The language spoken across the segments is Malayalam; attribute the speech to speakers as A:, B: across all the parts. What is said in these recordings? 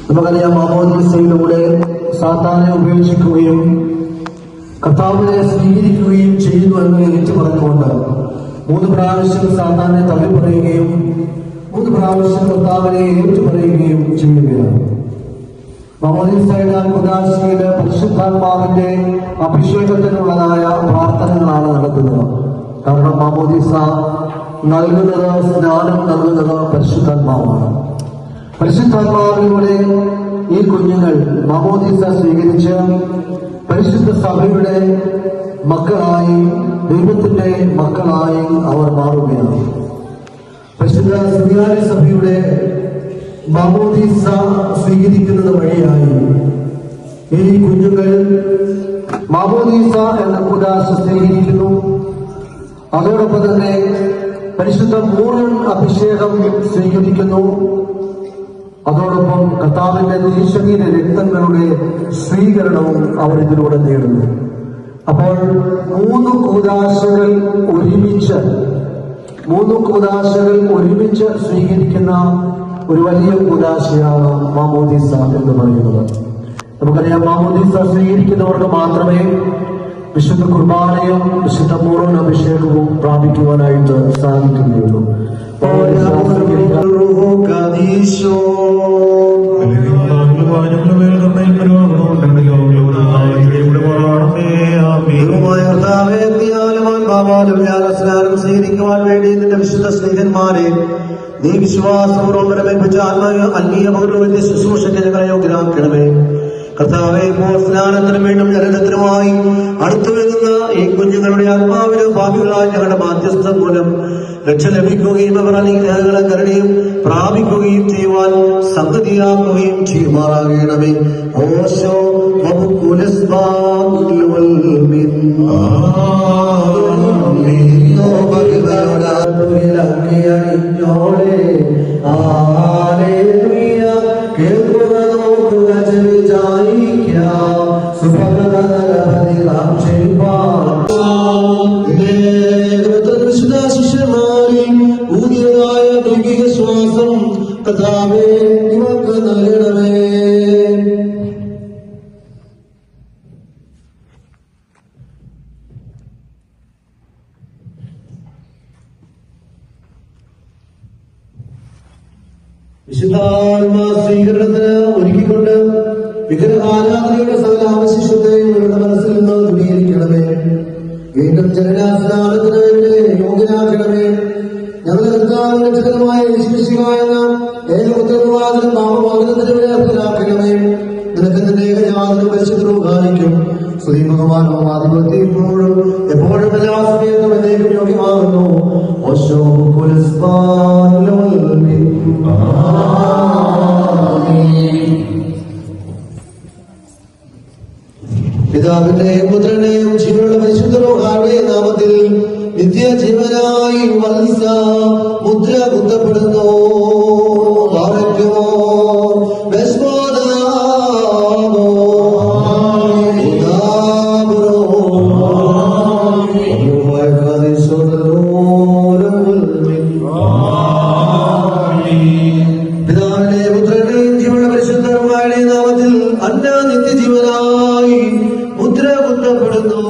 A: നമുക്കറിയാം, മാമോദീസയിലൂടെ സാത്താനെ ഉപേക്ഷിക്കുകയും കർത്താവിനെ സ്വീകരിക്കുകയും ചെയ്യുന്നു എന്ന് ഏറ്റു പറഞ്ഞുകൊണ്ട് 3 പ്രാവശ്യം സാത്താനെ തള്ളി പറയുകയും 3 പ്രാവശ്യം കർത്താവിനെ ഏറ്റുപറയുകയും ചെയ്യുകയാണ്. മാമോദീസയുടെ കുദാശയില് പരിശുദ്ധാത്മാവിന്റെ അഭിഷേകത്തിനുള്ളതായ പ്രാർത്ഥനകളാണ് നടക്കുന്നത്. കാരണം മാമോദീസ നൽകുന്നത്, സ്നാനം നൽകുന്നത് പരിശുദ്ധാത്മാവാണ്. പരിശുദ്ധാത്മാവിലൂടെ ഈ കുഞ്ഞുങ്ങൾ മാമോദീസ സ്വീകരിച്ച് പരിശുദ്ധ സഭയുടെ മക്കളായി, ദൈവത്തിന്റെ മക്കളായി അവർ മാറുകയാണ്. പരിശുദ്ധ സുറിയാനി സഭയുടെ മാമോദീസ സ്വീകരിക്കുന്നത് വഴിയായി ഈ കുഞ്ഞുങ്ങൾ മാമോദീസ എന്ന കുദാശ സ്വീകരിക്കുന്നു. അതോടൊപ്പം തന്നെ പരിശുദ്ധ മൂലം അഭിഷേകം സ്വീകരിക്കുന്നു. അതോടൊപ്പം കർത്താവിന്റെ തിരുശരീര രക്തങ്ങളുടെ സ്വീകരണവും അവർ ഇതിലൂടെ നേടുന്നു. അപ്പോൾ 3 കൂദാശകൾ ഒരുമിച്ച് സ്വീകരിക്കുന്ന ഒരു വലിയ കൂദാശയാണ് മാമോദീസ എന്ന് പറയുന്നത്. നമുക്കറിയാം, മാമോദീസ സ്വീകരിക്കുന്നവർക്ക് മാത്രമേ വിശുദ്ധ കുർബാനയും വിശുദ്ധ പൂർണ്ണ അഭിഷേകവും പ്രാപിക്കുവാനായിട്ട് സാധിക്കുകയുള്ളൂ. സ്വീകരിക്കുവാൻ വേണ്ടി നിന്റെ വിശുദ്ധ സ്നേഹന്മാരെ നീ വിശ്വാസപൂർവ്വം വരമേൽപ്പിച്ച ആത്മീയ പൗരോഹിത്യ ശുശ്രൂഷയ്ക്ക് ഞങ്ങളെ യോഗ്യരാക്കണമേ. കർത്താവേ, ഇപ്പോൾ സ്നാനത്തിനും വീണ്ടും ജനനത്തിനുമായി അടുത്തു വരുന്ന ഈ കുഞ്ഞുങ്ങളുടെ ആത്മാവിനും ഭാവികളായ ഞങ്ങളുടെ മാധ്യസ്ഥം മൂലം രക്ഷ ലഭിക്കുകയും അവർ അനുഗ്രഹങ്ങളെ കരുണയും പ്രാപിക്കുകയും ചെയ്യുവാൻ സംഗതിയാക്കുകയും ചെയ്യുമാറാകണമേ. ഓശോ ശ്വാസം കഥാവേ ഇവർക്ക് നൽകണമേ. വിശുദ്ധാത്മാ സ്വീകരണത്തിന് ഒരുക്കിക്കൊണ്ട് വിഗ്രഹാരാധനയുടെ സകല അവശിഷ്ടത്തെയും ഇവരുടെ മനസ്സിൽ നിന്ന് ദൂരീകരിക്കണമേ. വീണ്ടും ജനനാസ്നാനത്തിന് യോഗ്യനാക്കണമേ. ഞങ്ങളുടെ കർത്താവിന്റെ രക്ഷകനുമായ യേശുമിശിഹായ ഏകപുത്രനും നാമവാഗ്ദത്തത്തിന് അർഹനാക്കണമേ. നിനക്ക് നിന്റെ ഏകജാതനും പരിശുദ്ധ റൂഹാനിക്കും സ്തുതി ബഹുമാനവും ആധിപത്യം ഇപ്പോഴും എപ്പോഴും എല്ലാ സമയത്തും എന്നേക്കും യോഗ്യമാകുന്നു. പിതാവിന്റെയും പുത്രന്റെയും ജീവനുള്ള പരിശുദ്ധ റൂഹായുടെ നാമത്തിൽ നിത്യജീവനായി വത്സ മുദ്ര കുത്തപ്പെടുന്നു. പിതാവിന്റെയും പുത്രന്റെയും ജീവനുള്ള പരിശുദ്ധ റൂഹായുടെ നാമത്തിൽ അന്ന നിത്യജീവനായി മുദ്ര കുത്തപ്പെടുന്നു.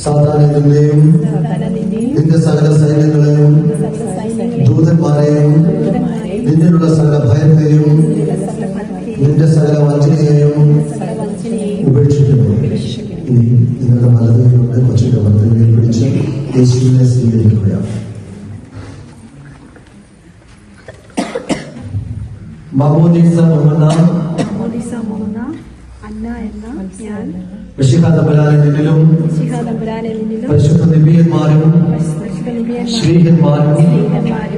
A: സാധാരണ നിന്റെ സകല സൈന്യങ്ങളെയും ദൂതന്മാരെയും നിന്നിലുള്ള സകല ഭയത്തെയും നിന്റെ സകല വഞ്ചനയെയും ഉപേക്ഷിക്കുന്നു. ഇനി നിങ്ങളുടെ വലതുകൈകൊണ്ട് കൊച്ചിന്റെ വലതുകൈയിൽ പിടിച്ച് യേശുവിനെ സ്വീകരിക്കുകയാണ്. മാമോദീസ മുഹമ്മദ നിന്നിലും പരിശുദ്ധ നിബിയന്മാരും ശ്രീഹന്മാരും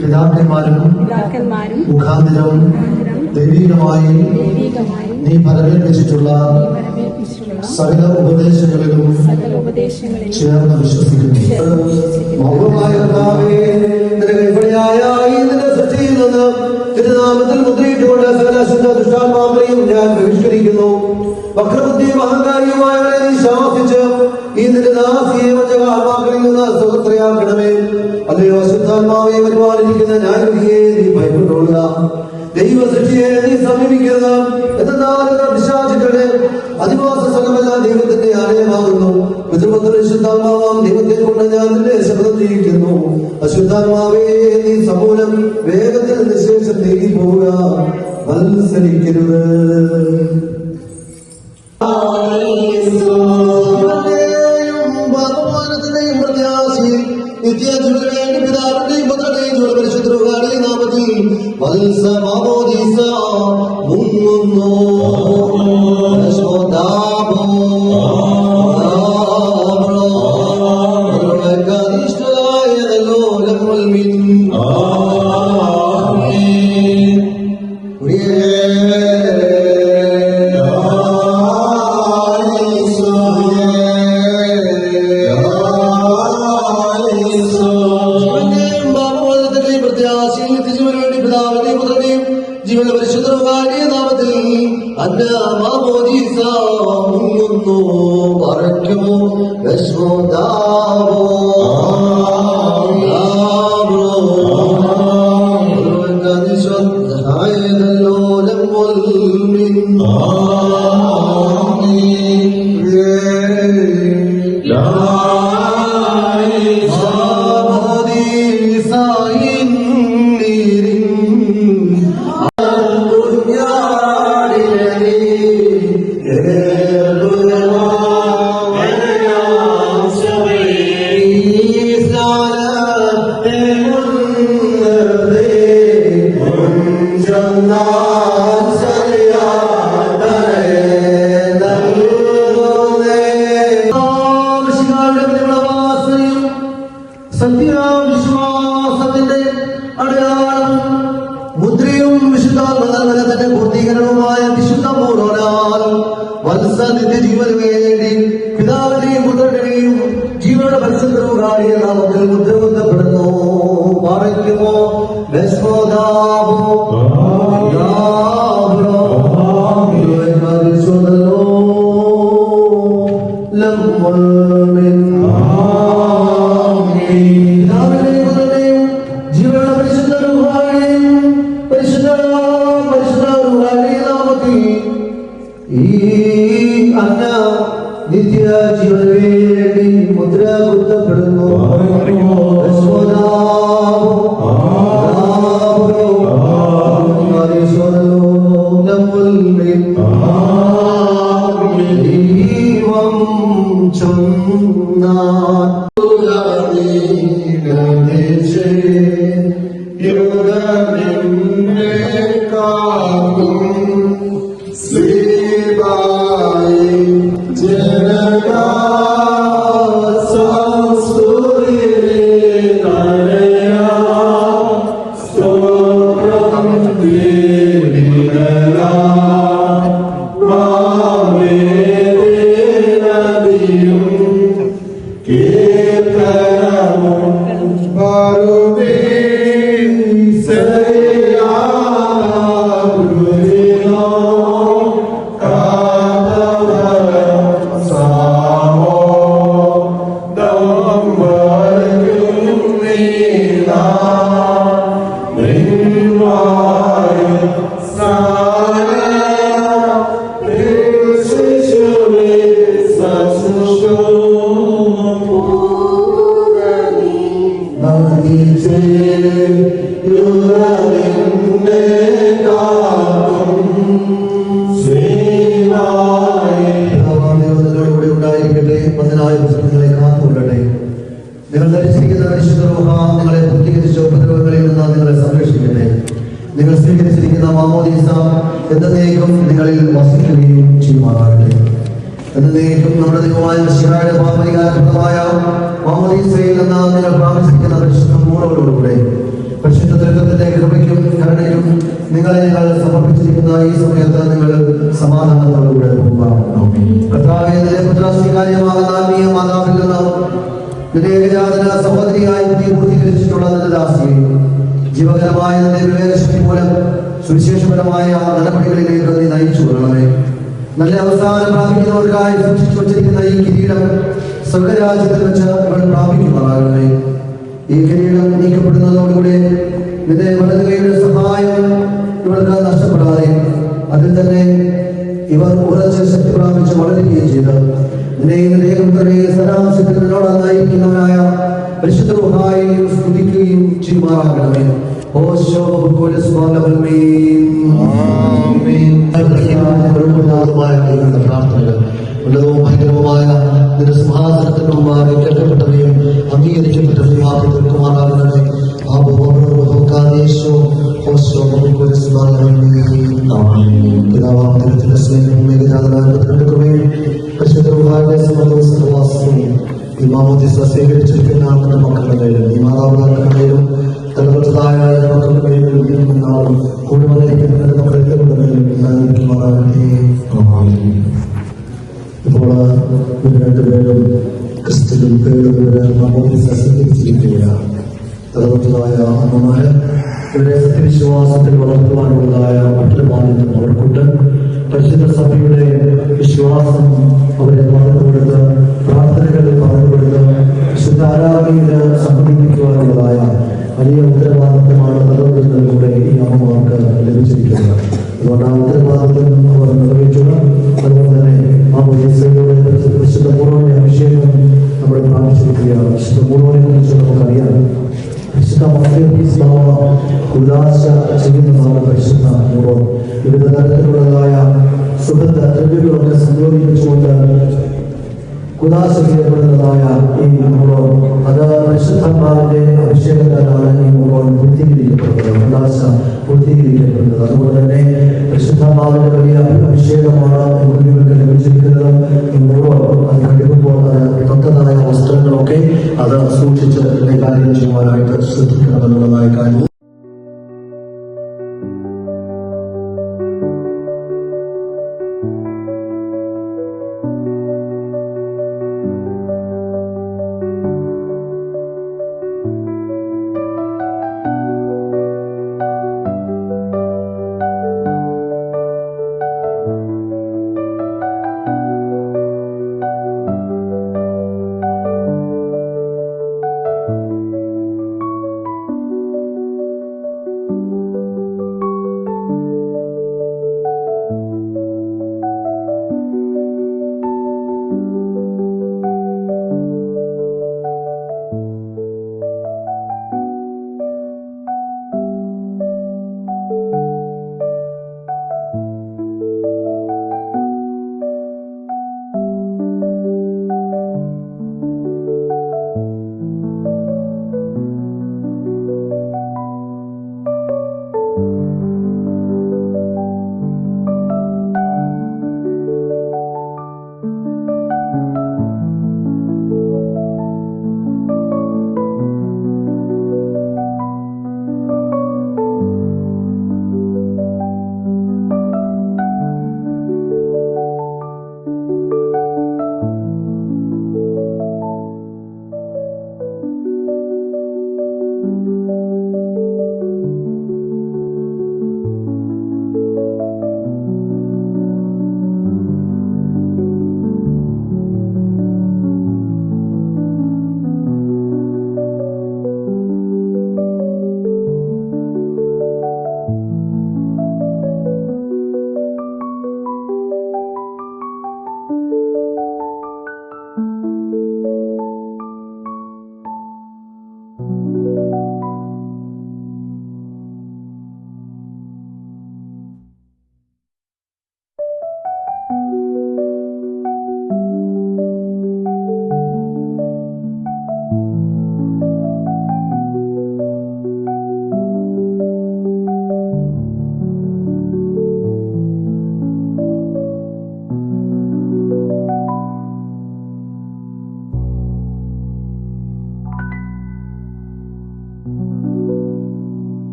A: പിതാക്കന്മാരും മുഖാന്തരം ദൈവികമായി നീ ഫലമേൽപ്പിച്ചിട്ടുള്ള സകല ഉപദേശങ്ങളിലും ചേർന്ന് വിശ്വസിക്കുന്നു. മൗനമായ കർത്താവേ, നിന്റെ കൈപ്പണിയായ ഈ നിന്റെ സൃഷ്ടിയിൽ നിന്ന് തിരുനാമത്തിൽ മുദ്രയിട്ടുകൊണ്ട് സകല ശുദ്ധ ദുഷ്ടാത്മാക്കളെയും ഞാൻ ബഹിഷ്കരിക്കുന്നു. വക്രബുദ്ധിയും അഹങ്കാരിയുമായവരെ നീ ശാസിച്ച് ഈ നിന്റെ ദാസിയെ ആത്മാക്കളിൽ നിന്ന് സ്വതന്ത്രയാക്കണമേ. അല്ലയോ അശുദ്ധാത്മാവെ, പരിപാലിക്കുന്ന ന്യായവിധിയെ നീ ഭയപ്പെട്ടുകൊള്ളുക. ദൈവ സൃഷ്ടിയെ നീ സമീപിക്കരുത്. എന്നാൽ പിശാചുക്കളുടെ അധിവാസ സ്ഥലമല്ല ദൈവത്തിന്റെ ആലയമാകുന്നു. പിതൃപുത്രശുദ്ധാത്മാവാം ദൈവത്തെ കൊണ്ട് ഞാൻ നിന്റെ ശബ്ദം ചെയ്യിക്കുന്നു. അശുദ്ധാത്മാവേ, നീ സമൂലം വേഗത്തിൽ നിശേഷം നീങ്ങി പോവുക. മത്സരിക്കരുത്. നിത്യജീവനുവേണ്ടി പിതാവിന്റെയും പുത്രന്റെയും പരിശുദ്ധരുടെയും നാമത്തിൽ വത്സമാമോദീസ മുങ്ങുന്നു. ജീവന്റെ പരിശുദ്ധമായ നാമത്തിൽ അന്നമാമോദീസ മുങ്ങുന്നു. പറയ്ക്കുമോ വിശ്വദാവോ സത്യവിശ്വാസത്തിന്റെ അടയാളം മുദ്രയും വിശുദ്ധാത്മതന്റെ പൂർത്തീകരണവുമായ വിശുദ്ധ പൂർവനാൽ വത്സ നിത്യജീവന് വേണ്ടി പിതാവിനെയും പുത്രനെയും ജീവയുടെ പരിശുദ്ധവുകാരിയ നാമത്തിൽ മുദ്രബന്ധപ്പെടുന്നു. പറയുമോ വിശ്വദാവോ നിത്യജീവന് വേണ്ടി മുദ്ര കുത്തപ്പെടുന്നു. നിങ്ങൾ ധരിച്ചിരിക്കുന്ന പരിശുദ്ധ റൂഹ നിങ്ങളെ പൂർത്തീകരിച്ച ഉപദ്രവങ്ങളിൽ നിന്ന് നിങ്ങളെ സംരക്ഷിക്കട്ടെ. നിങ്ങൾ സ്വീകരിച്ചിരിക്കുന്ന മാമോദീസ എന്നേക്കും നിങ്ങളിൽ വസിക്കുകയും ചെയ്യുമാറാകട്ടെ. എന്നേക്കും നമ്മുടെ ദൈവമായ മിശിഹായുടെ പാപപരിഹാരപ്രദമായ മാമോദീസയിൽ നിന്ന് നിങ്ങൾ പ്രാപിച്ചിരിക്കുന്ന പരിശുദ്ധ മൂടോടുകൂടെ പരിശുദ്ധ ദൈവത്തിന്റെ കൃപയ്ക്കും കരുണയ്ക്കും നിങ്ങളെ ഞങ്ങൾ സമർപ്പിച്ചിരിക്കുന്ന ഈ സമയത്ത് നിങ്ങൾ സമാധാനത്തോടുകൂടെ പോകുക. കർത്താവേ, നിന്റെ പുത്രസ്വീകാര്യമാകുന്ന ആത്മീയ മാതാവിൽ നിന്ന് നിന്റെ ഏകജാതന സഹോദരിയായി പൂർത്തീകരിച്ചിട്ടുള്ള നിന്റെ ദാസിയെ ജീവകരമായ നിന്റെ വിവേകശക്തി മൂലം സുവിശേഷപരമായ നടപടികളിലേക്ക് നീ നയിച്ചു കൊള്ളണമേ. നല്ല അവസാനം പ്രാപിക്കുന്നവർക്കായി സൂക്ഷിച്ചു വച്ചിരിക്കുന്ന ഈ കിരീടം സ്വർഗരാജ്യത്തിൽ വെച്ച് ഇവൾ പ്രാപിക്കുമാറാകണമേ. ഈ കിരീടം നീക്കപ്പെടുന്നതോടുകൂടെ നിന്റെ വലത് കൈയുടെ സഹായം ഇവൾക്ക് നഷ്ടപ്പെടാതെ അതിൽ തന്നെ ഇവർ ഉറച്ച ശക്തി പ്രാപിച്ച് വളരുകയും ചെയ്ത് നിന്നെ സരാംശത്തിൽ നിന്നോടായിരിക്കുന്നവനായ പരിശുദ്ധ റൂഹായെയും സ്തുതിക്കുകയും ചെയ്യുമാറാകണമേ.
B: പ്രാർത്ഥനകൾ ഉള്ളതവും ഭയങ്കരവുമായ നിന്റെ സിംഹാസനത്തിന് മുമ്പാകെ കേൾക്കപ്പെട്ടവയും അംഗീകരിക്കപ്പെട്ടവയും ആക്കി തീർക്കുമാറാകണമേ. പിതാവാം ദൈവത്തിന്റെ സ്നേഹവും ഏകജാതനായ പുത്രന്റെ കൃപയും പരിശുദ്ധ റൂഹായുടെ സഹവാസവും ഈ മാമോദീസ സ്വീകരിച്ചിരിക്കുന്ന നമ്മുടെ മക്കളുടെ മേലും ഈ മാതാപിതാക്കളുടെ മേലും തലമുറതായ മക്കളുടെ മേലും എന്നാളും കൂടി വന്നിരിക്കുന്ന മക്കളുടെ മേലും ഉണ്ടായിരിക്കുമാറാകട്ടെ. ഇപ്പോൾ ഇവർ രണ്ടുപേരും ക്രിസ്തുവിൽ പേരുള്ളവര് മാമോദീസ സ്വീകരിച്ചിരിക്കുകയാണ്. തലമുറതായ അമ്മമാര് ഇവരെ സത്യവിശ്വാസത്തിൽ വളർത്തുവാനുള്ളതായ മറ്റൊരു മാനദണ്ഡം അവർക്കുണ്ട്. പരിശുദ്ധ സഭയുടെ വിശ്വാസം അവരെ പകർന്നുകൊടുത്ത് പ്രാർത്ഥനകളിൽ പകർന്നുകൊടുത്ത് വിശുദ്ധ ആരാധനയിൽ സംബന്ധിക്കുവാനുള്ളതായ വലിയ ഉത്തരവാദിത്വമാണ് നിലനിൽക്കുന്നതിലൂടെ ഈ അമ്മമാർക്ക് ലഭിച്ചിരിക്കുന്നത്. അതുകൊണ്ട് ആ ഉത്തരവാദിത്വം അവർ നിറവേറ്റുക. അതുപോലെ തന്നെ ആ ഉദ്ദേശയോടെ വിശുദ്ധ പൂർവ്വന്റെ അഭിഷേകം നമ്മൾ പ്രാപിച്ചിരിക്കുകയാണ്. വിശുദ്ധ പൂർവ്വനെ കുറിച്ച് നമുക്കറിയാം. പരിശുദ്ധ ഉല്ലാസ ചെയ്യുന്നതാണ് പരിശുദ്ധ പൂർവ്വം. വിവിധ തരത്തിലുള്ളതായ സുഗന്ധ ദ്രവ്യങ്ങളൊക്കെ സംയോജിപ്പിച്ചുകൊണ്ട് കുദാശ ചെയ്യപ്പെടുന്നതായ ഈ പൂർവ്വം അത് പരിശുദ്ധാത്മാവിന്റെ അഭിഷേകത്താലാണ് ഈ പൂർവ്വം പൂർത്തീകരിക്കപ്പെടുന്നത്, കുദാശ പൂർത്തീകരിക്കപ്പെടുന്നത്. അതുകൊണ്ട് തന്നെ പരിശുദ്ധാത്മാവിന്റെ വലിയ അഭിഷേകമാണ് കുഞ്ഞുങ്ങൾക്ക് ലഭിച്ചിരിക്കുന്നത്. ഈ പൂർവ്വം അത് കഴിയുമ്പോൾ തൊട്ടതായ വസ്ത്രങ്ങളൊക്കെ അത് സൂക്ഷിച്ച് കൈകാര്യം ചെയ്യുവാനായിട്ട് ശ്രദ്ധിക്കണമെന്നുള്ളതായ കാര്യം